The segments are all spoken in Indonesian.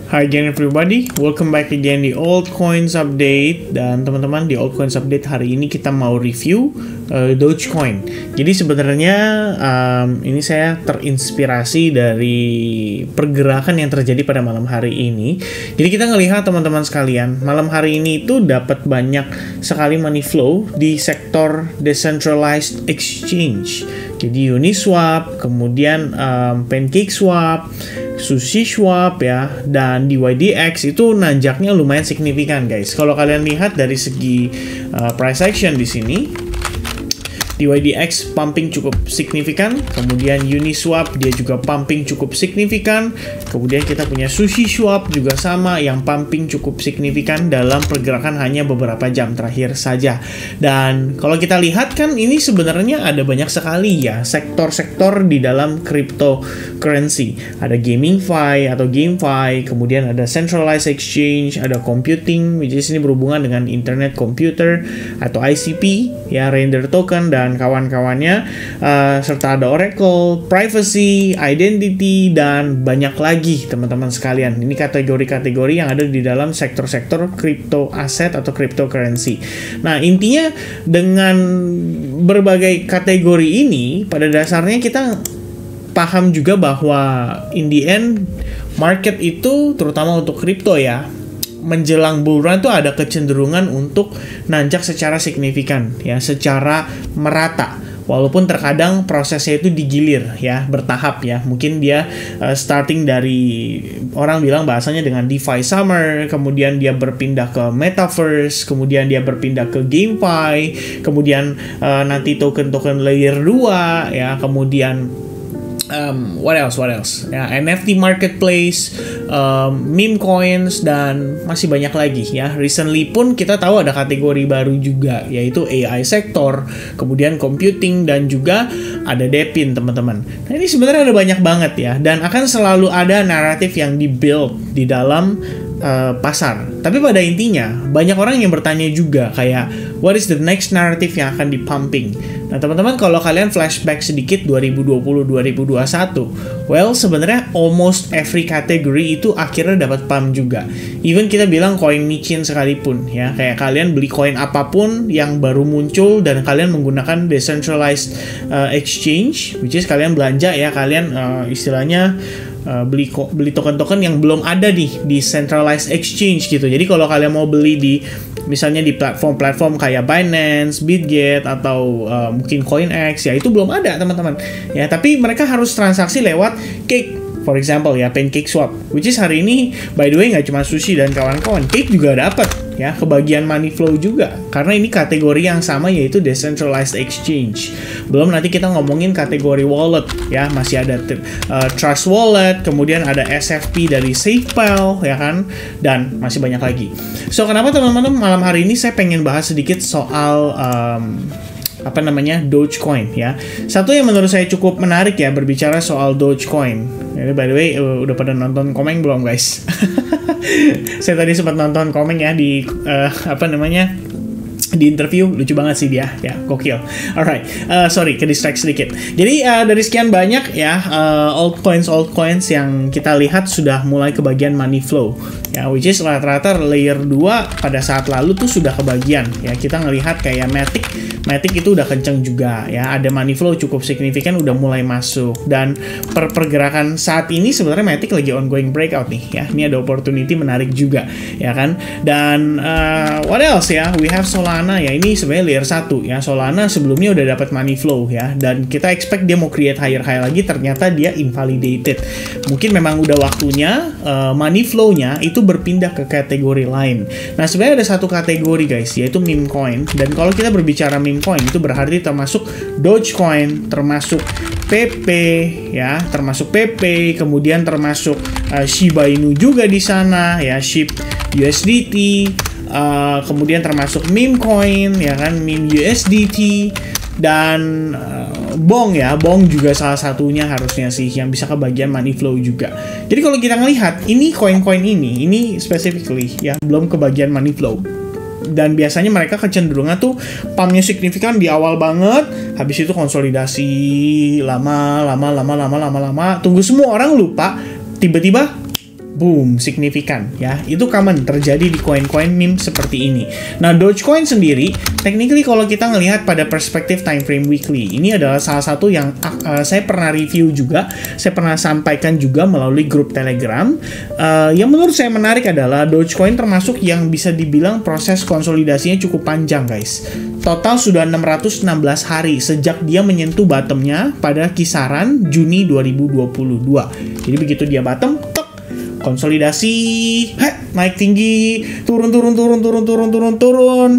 Hi again everybody, welcome back again di Altcoins Update. Dan teman-teman, di Altcoins Update hari ini kita mau review Dogecoin. Jadi sebenarnya ini saya terinspirasi dari pergerakan yang terjadi pada malam hari ini. Jadi kita ngelihat teman-teman sekalian, malam hari ini itu dapat banyak sekali money flow di sektor decentralized exchange. Jadi Uniswap, kemudian PancakeSwap, SushiSwap ya, dan DYDX itu nanjaknya lumayan signifikan guys. Kalau kalian lihat dari segi price action di sini, DYDX pumping cukup signifikan, kemudian Uniswap dia juga pumping cukup signifikan, kemudian kita punya SushiSwap juga sama yang pumping cukup signifikan dalam pergerakan hanya beberapa jam terakhir saja. Dan kalau kita lihat kan ini sebenarnya ada banyak sekali ya sektor-sektor di dalam cryptocurrency. Ada GameFi atau GameFi, kemudian ada centralized exchange, ada computing, which is ini berhubungan dengan internet computer atau ICP ya, render token dan kawan-kawannya, serta ada Oracle, privacy, identity, dan banyak lagi teman-teman sekalian. Ini kategori-kategori yang ada di dalam sektor-sektor crypto aset atau cryptocurrency. Nah, intinya dengan berbagai kategori ini, pada dasarnya kita paham juga bahwa in the end, market itu terutama untuk crypto ya, menjelang bull run tuh ada kecenderungan untuk nanjak secara signifikan ya, secara merata. Walaupun terkadang prosesnya itu digilir ya, bertahap ya. Mungkin dia starting dari orang bilang bahasanya dengan DeFi Summer, kemudian dia berpindah ke Metaverse, kemudian dia berpindah ke GameFi, kemudian nanti token-token layer 2 ya, kemudian what else ya, NFT marketplace, meme coins, dan masih banyak lagi ya. Recently pun kita tahu ada kategori baru juga, yaitu AI sektor, kemudian computing, dan juga ada DePIN teman-teman. Nah, ini sebenarnya ada banyak banget ya, dan akan selalu ada naratif yang dibuild di dalam pasar. Tapi pada intinya banyak orang yang bertanya juga kayak what is the next narrative yang akan dipumping. Nah teman-teman, kalau kalian flashback sedikit 2020-2021, well sebenarnya almost every category itu akhirnya dapat pump juga. Even kita bilang koin micin sekalipun ya, kayak kalian beli koin apapun yang baru muncul dan kalian menggunakan decentralized exchange, which is kalian belanja ya, kalian istilahnya beli token-token yang belum ada di centralized exchange gitu. Jadi kalau kalian mau beli di misalnya di platform-platform kayak Binance, Bitget, atau mungkin CoinEx ya, itu belum ada teman-teman ya. Tapi mereka harus transaksi lewat Cake, for example ya, PancakeSwap, which is hari ini by the way nggak cuma Sushi dan kawan-kawan, Cake juga dapat ya kebagian money flow juga, karena ini kategori yang sama yaitu decentralized exchange. Belum nanti kita ngomongin kategori wallet ya, masih ada Trust Wallet, kemudian ada SFP dari SafePal ya kan, dan masih banyak lagi. So kenapa teman-teman malam hari ini saya pengen bahas sedikit soal Dogecoin ya. Satu yang menurut saya cukup menarik ya berbicara soal Dogecoin. Jadi by the way, udah pada nonton Komeng belum guys? Saya tadi sempat nonton Komeng ya di di interview, lucu banget sih dia ya, gokil. Alright, sorry ke distract sedikit. Jadi dari sekian banyak ya altcoins yang kita lihat sudah mulai kebagian money flow ya, which is rata-rata layer 2 pada saat lalu tuh sudah kebagian ya. Kita ngelihat kayak Matic itu udah kenceng juga ya, ada money flow cukup signifikan udah mulai masuk, dan pergerakan saat ini sebenarnya Matic lagi ongoing breakout nih ya. Ini ada opportunity menarik juga ya kan. Dan what else ya, we have Solana ya, ini sebenarnya layer 1 ya. Solana sebelumnya udah dapat money flow ya, dan kita expect dia mau create higher high lagi, ternyata dia invalidated. Mungkin memang udah waktunya money flow-nya itu berpindah ke kategori lain. Nah sebenarnya ada satu kategori guys, yaitu meme coin. Dan kalau kita berbicara meme coin itu berarti termasuk Dogecoin, termasuk PP ya, termasuk PP, kemudian termasuk Shiba Inu juga di sana ya, SHIB USDT, kemudian termasuk meme coin ya kan, meme USDT, dan Bong ya, Bong juga salah satunya harusnya sih yang bisa kebagian money flow juga. Jadi kalau kita ngelihat ini koin-koin ini specifically ya belum kebagian money flow. Dan biasanya mereka kecenderungan tuh pumpnya signifikan di awal banget, habis itu konsolidasi lama, tunggu semua orang lupa, tiba-tiba boom, signifikan ya. Itu common terjadi di koin-koin meme seperti ini. Nah, Dogecoin sendiri, technically kalau kita ngelihat pada perspektif time frame weekly, ini adalah salah satu yang saya pernah review juga, saya pernah sampaikan juga melalui grup Telegram. Yang menurut saya menarik adalah Dogecoin termasuk yang bisa dibilang proses konsolidasinya cukup panjang, guys. Total sudah 616 hari sejak dia menyentuh bottomnya pada kisaran Juni 2022. Jadi begitu dia bottom, konsolidasi, naik tinggi, turun,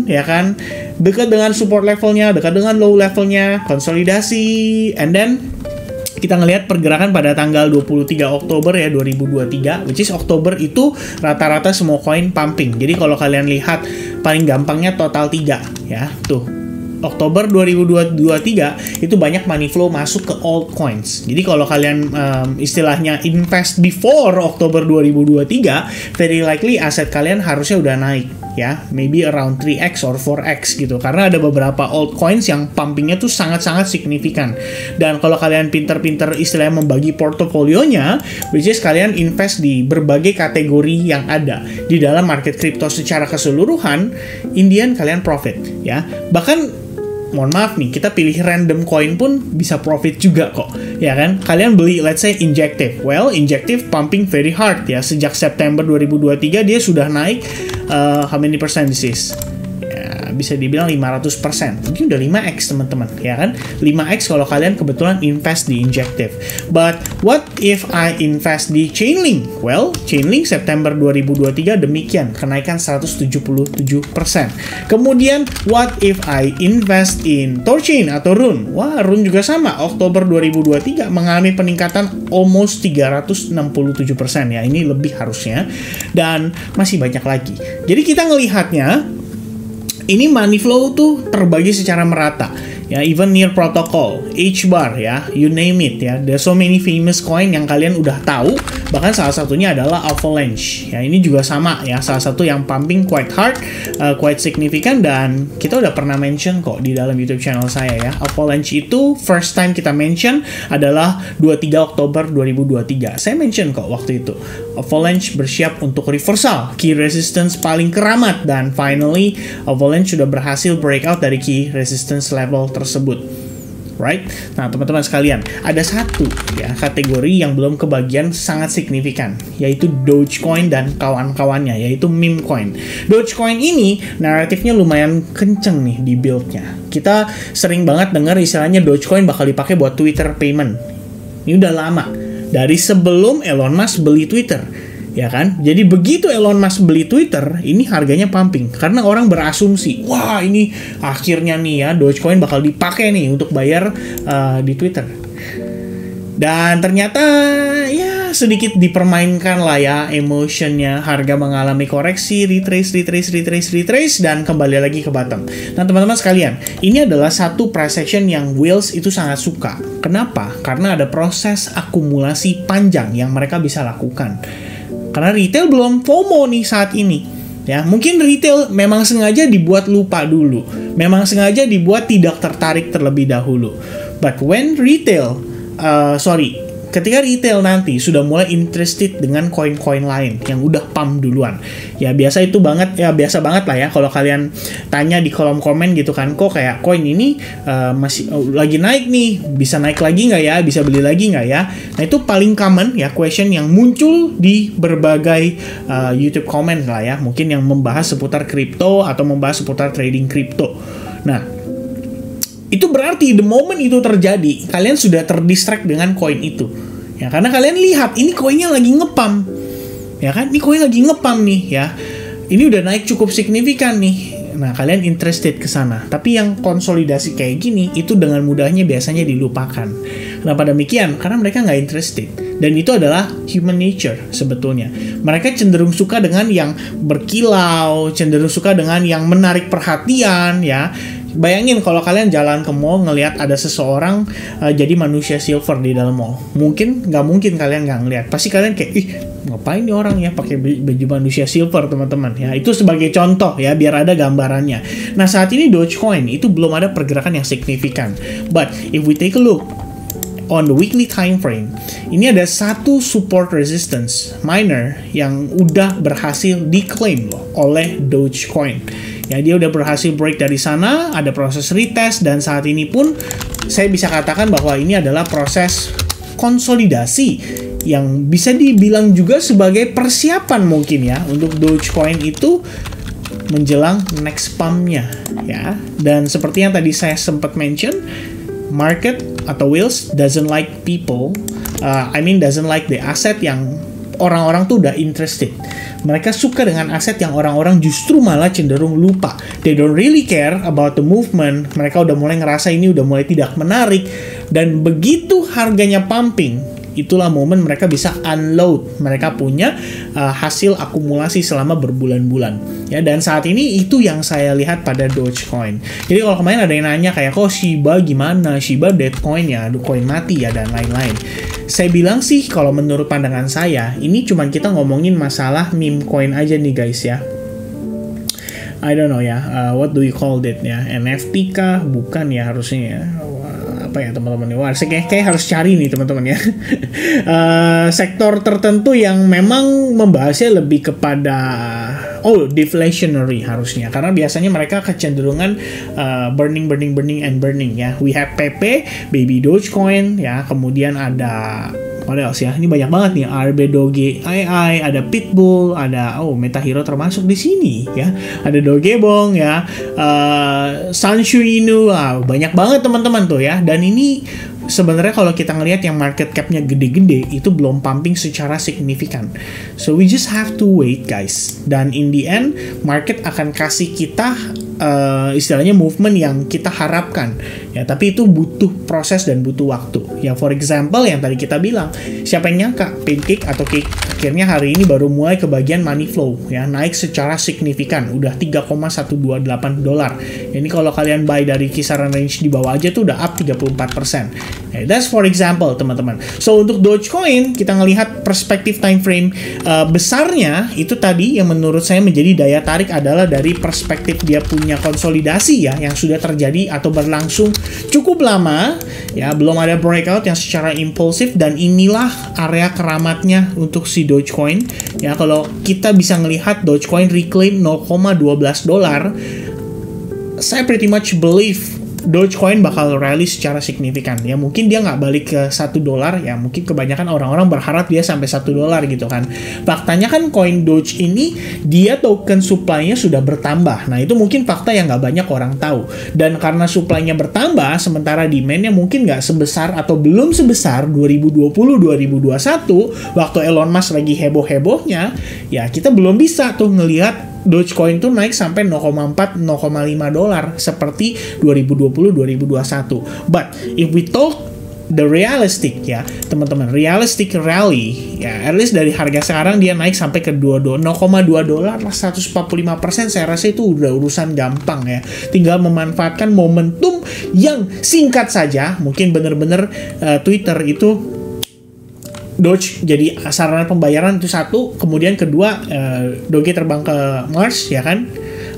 ya kan? Dekat dengan support levelnya, dekat dengan low levelnya, konsolidasi, and then kita ngelihat pergerakan pada tanggal 23 Oktober ya 2023, which is Oktober itu rata-rata semua koin pumping. Jadi kalau kalian lihat paling gampangnya total 3 ya, tuh. Oktober 2023 itu banyak money flow masuk ke altcoins. Jadi kalau kalian istilahnya invest before Oktober 2023, very likely aset kalian harusnya udah naik ya, maybe around 3x or 4x gitu. Karena ada beberapa altcoins yang pumpingnya tuh sangat-sangat signifikan. Dan kalau kalian pinter-pinter istilahnya membagi portofolionya, which is kalian invest di berbagai kategori yang ada di dalam market crypto secara keseluruhan, Indian kalian profit ya. Bahkan mohon maaf nih, kita pilih random coin pun bisa profit juga kok, ya kan? Kalian beli, let's say, Injective. Well, Injective pumping very hard ya. Sejak September 2023 dia sudah naik, how many percent this is? Ya, bisa dibilang 500%. Mungkin udah 5x teman-teman, ya kan? 5x kalau kalian kebetulan invest di Injective. But what if I invest di Chainlink? Well, Chainlink September 2023 demikian, kenaikan 177%. Kemudian, what if I invest in Thorchain atau Rune? Wah, Rune juga sama. Oktober 2023 mengalami peningkatan almost 367% ya. Ini lebih harusnya. Dan masih banyak lagi. Jadi kita ngelihatnya, ini money flow tuh terbagi secara merata ya, even near protocol, H-bar ya, you name it ya. There's so many famous coin yang kalian udah tahu, bahkan salah satunya adalah Avalanche ya. Ini juga sama ya, salah satu yang pumping quite hard, quite significant, dan kita udah pernah mention kok di dalam YouTube channel saya ya. Avalanche itu first time kita mention adalah 23 Oktober 2023. Saya mention kok waktu itu Avalanche bersiap untuk reversal key resistance paling keramat, dan finally Avalanche sudah berhasil breakout dari key resistance level tersebut, right? Nah, teman-teman sekalian, ada satu ya kategori yang belum kebagian sangat signifikan, yaitu Dogecoin dan kawan-kawannya, yaitu meme coin. Dogecoin ini naratifnya lumayan kenceng nih di build-nya. Kita sering banget dengar istilahnya Dogecoin bakal dipakai buat Twitter payment. Ini udah lama, dari sebelum Elon Musk beli Twitter. Ya kan? Jadi begitu Elon Musk beli Twitter, ini harganya pumping. Karena orang berasumsi, wah ini akhirnya nih ya, Dogecoin bakal dipakai nih untuk bayar di Twitter. Dan ternyata ya sedikit dipermainkan lah ya emotionnya. Harga mengalami koreksi, retrace, dan kembali lagi ke bottom. Nah teman-teman sekalian, ini adalah satu price action yang whales itu sangat suka. Kenapa? Karena ada proses akumulasi panjang yang mereka bisa lakukan. Karena retail belum FOMO nih saat ini. Ya, mungkin retail memang sengaja dibuat lupa dulu. Memang sengaja dibuat tidak tertarik terlebih dahulu. But when retail, ketika retail nanti sudah mulai interested dengan koin-koin lain yang udah pump duluan. Ya biasa banget lah ya kalau kalian tanya di kolom komen gitu kan, kok kayak koin ini masih lagi naik nih, bisa naik lagi nggak ya, bisa beli lagi nggak ya. Nah itu paling common ya question yang muncul di berbagai YouTube comment lah ya, mungkin yang membahas seputar kripto atau membahas seputar trading kripto. Nah itu berarti the moment itu terjadi, kalian sudah terdistract dengan koin itu. Ya, karena kalian lihat ini koinnya lagi ngepump. Ya kan? Ini koin lagi ngepump nih ya. Ini udah naik cukup signifikan nih. Nah, kalian interested ke sana. Tapi yang konsolidasi kayak gini itu dengan mudahnya biasanya dilupakan. Kenapa demikian? Karena mereka nggak interested. Dan itu adalah human nature sebetulnya. Mereka cenderung suka dengan yang berkilau, cenderung suka dengan yang menarik perhatian ya. Bayangin kalau kalian jalan ke mall ngelihat ada seseorang jadi manusia silver di dalam mall. Nggak mungkin kalian nggak ngelihat. Pasti kalian kayak, ih ngapain nih orang ya pakai baju manusia silver teman-teman ya. Itu sebagai contoh ya biar ada gambarannya. Nah saat ini Dogecoin itu belum ada pergerakan yang signifikan. But if we take a look, on the weekly time frame, ini ada satu support resistance minor yang udah berhasil diklaim loh oleh Dogecoin. Ya, dia udah berhasil break dari sana, ada proses retest, dan saat ini pun saya bisa katakan bahwa ini adalah proses konsolidasi yang bisa dibilang juga sebagai persiapan mungkin ya untuk Dogecoin itu menjelang next pump-nya ya. Dan seperti yang tadi saya sempat mention, market atau whales doesn't like people, doesn't like the asset yang orang-orang tuh udah interested. Mereka suka dengan aset yang orang-orang justru malah cenderung lupa. They don't really care about the movement. Mereka udah mulai ngerasa ini udah mulai tidak menarik. Dan begitu harganya pumping, itulah momen mereka bisa unload. Mereka punya hasil akumulasi selama berbulan-bulan. Ya, dan saat ini itu yang saya lihat pada Dogecoin. Jadi kalau kemarin ada yang nanya kayak, kok Shiba gimana? Shiba dead coin ya, coin mati ya, dan lain-lain. Saya bilang sih, kalau menurut pandangan saya, ini cuma kita ngomongin masalah meme coin aja nih guys ya. I don't know ya, what do we call it ya? NFT kah? Bukan ya harusnya ya. Apa ya teman-teman? Wah, saya kayak harus cari nih teman-teman ya. Sektor tertentu yang memang membahasnya lebih kepada deflationary harusnya, karena biasanya mereka kecenderungan burning ya. We have PP, Baby Dogecoin ya, kemudian ada what else ya? Ini banyak banget nih, RB Doge AI, ada Pitbull, ada Meta Hero termasuk di sini ya. Ada Dogebong ya, Sanshu Inu, banyak banget teman-teman tuh ya. Dan ini sebenarnya kalau kita ngelihat yang market cap-nya gede-gede itu belum pumping secara signifikan. So we just have to wait guys. Dan in the end market akan kasih kita istilahnya movement yang kita harapkan ya, tapi itu butuh proses dan butuh waktu ya. For example yang tadi kita bilang, siapa yang nyangka Pancake atau Cake akhirnya hari ini baru mulai ke bagian money flow ya, naik secara signifikan udah $3,128 ya. Ini kalau kalian buy dari kisaran range di bawah aja tuh udah up 34%. That's for example teman-teman. So untuk Dogecoin kita ngelihat perspektif time frame besarnya itu tadi yang menurut saya menjadi daya tarik adalah dari perspektif dia punya konsolidasi ya yang sudah terjadi atau berlangsung cukup lama ya, belum ada breakout yang secara impulsif, dan inilah area keramatnya untuk si Dogecoin ya. Kalau kita bisa ngelihat Dogecoin reclaim $0,12, saya pretty much believe Dogecoin bakal rally secara signifikan ya. Mungkin dia nggak balik ke $1 ya, mungkin kebanyakan orang-orang berharap dia sampai $1 gitu kan. Faktanya kan koin Doge ini dia token supply-nya sudah bertambah. Nah itu mungkin fakta yang nggak banyak orang tahu. Dan karena supply-nya bertambah sementara demand-nya mungkin nggak sebesar atau belum sebesar 2020-2021 waktu Elon Musk lagi heboh-hebohnya ya, kita belum bisa tuh ngelihat Dogecoin tuh naik sampai $0,4-$0,5 seperti 2020-2021. But if we talk the realistic ya teman-teman, realistic rally ya, at least dari harga sekarang dia naik sampai ke $0,2 145%. Saya rasa itu udah urusan gampang ya, tinggal memanfaatkan momentum yang singkat saja. Mungkin bener-bener Twitter itu Doge jadi sarana pembayaran itu satu, kemudian kedua Doge terbang ke Mars ya kan,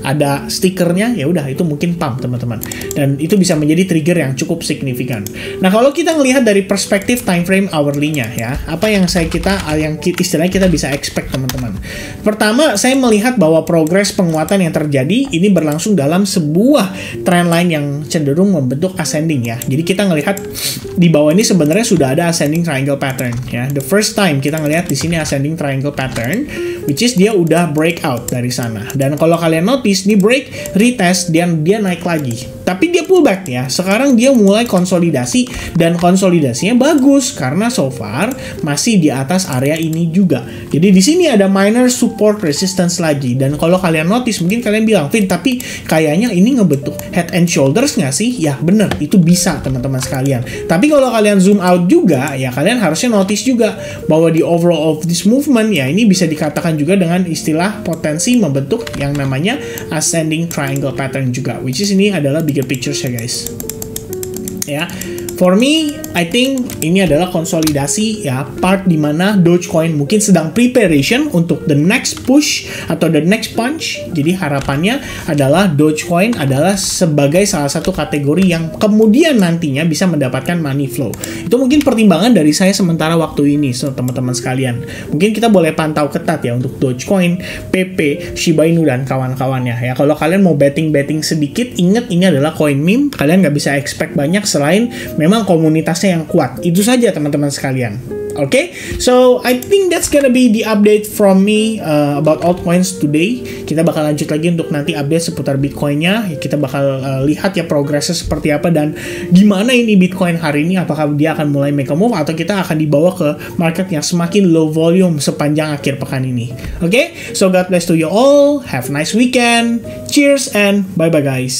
ada stikernya, ya udah itu mungkin pump teman-teman, dan itu bisa menjadi trigger yang cukup signifikan. Nah kalau kita ngelihat dari perspektif time frame hourly-nya ya, apa yang istilahnya kita bisa expect teman-teman. Pertama, saya melihat bahwa progres penguatan yang terjadi ini berlangsung dalam sebuah trend line yang cenderung membentuk ascending ya. Jadi kita ngelihat di bawah ini sebenarnya sudah ada ascending triangle pattern ya. The first time kita ngelihat di sini ascending triangle pattern, which is dia udah breakout dari sana. Dan kalau kalian notice, ini break, retest, dan dia naik lagi. Tapi dia pullback ya. Sekarang dia mulai konsolidasi, dan konsolidasinya bagus karena so far masih di atas area ini juga. Jadi di sini ada minor support resistance lagi. Dan kalau kalian notice, mungkin kalian bilang, Vin, tapi kayaknya ini ngebentuk head and shoulders nggak sih? Ya bener, itu bisa teman-teman sekalian. Tapi kalau kalian zoom out juga, ya kalian harusnya notice juga bahwa di overall of this movement, ya ini bisa dikatakan juga dengan istilah potensi membentuk yang namanya ascending triangle pattern juga, which is ini adalah bigger picture ya guys. Ya, for me I think ini adalah konsolidasi ya, part dimana Dogecoin mungkin sedang preparation untuk the next push atau the next punch. Jadi harapannya adalah Dogecoin adalah sebagai salah satu kategori yang kemudian nantinya bisa mendapatkan money flow. Itu mungkin pertimbangan dari saya sementara waktu ini, so, teman-teman sekalian. Mungkin kita boleh pantau ketat ya untuk Dogecoin, PP, Shiba Inu, dan kawan-kawannya ya. Kalau kalian mau betting sedikit, ingat ini adalah coin meme. Kalian nggak bisa expect banyak selain memang komunitasnya yang kuat. Itu saja teman-teman sekalian. Okay, so I think that's gonna be the update from me about altcoins today. Kita bakal lanjut lagi untuk nanti update seputar Bitcoinnya. Kita bakal lihat ya progresnya seperti apa dan gimana ini Bitcoin hari ini. Apakah dia akan mulai make a move atau kita akan dibawa ke market yang semakin low volume sepanjang akhir pekan ini. Okay, so God bless to you all. Have a nice weekend. Cheers and bye-bye guys.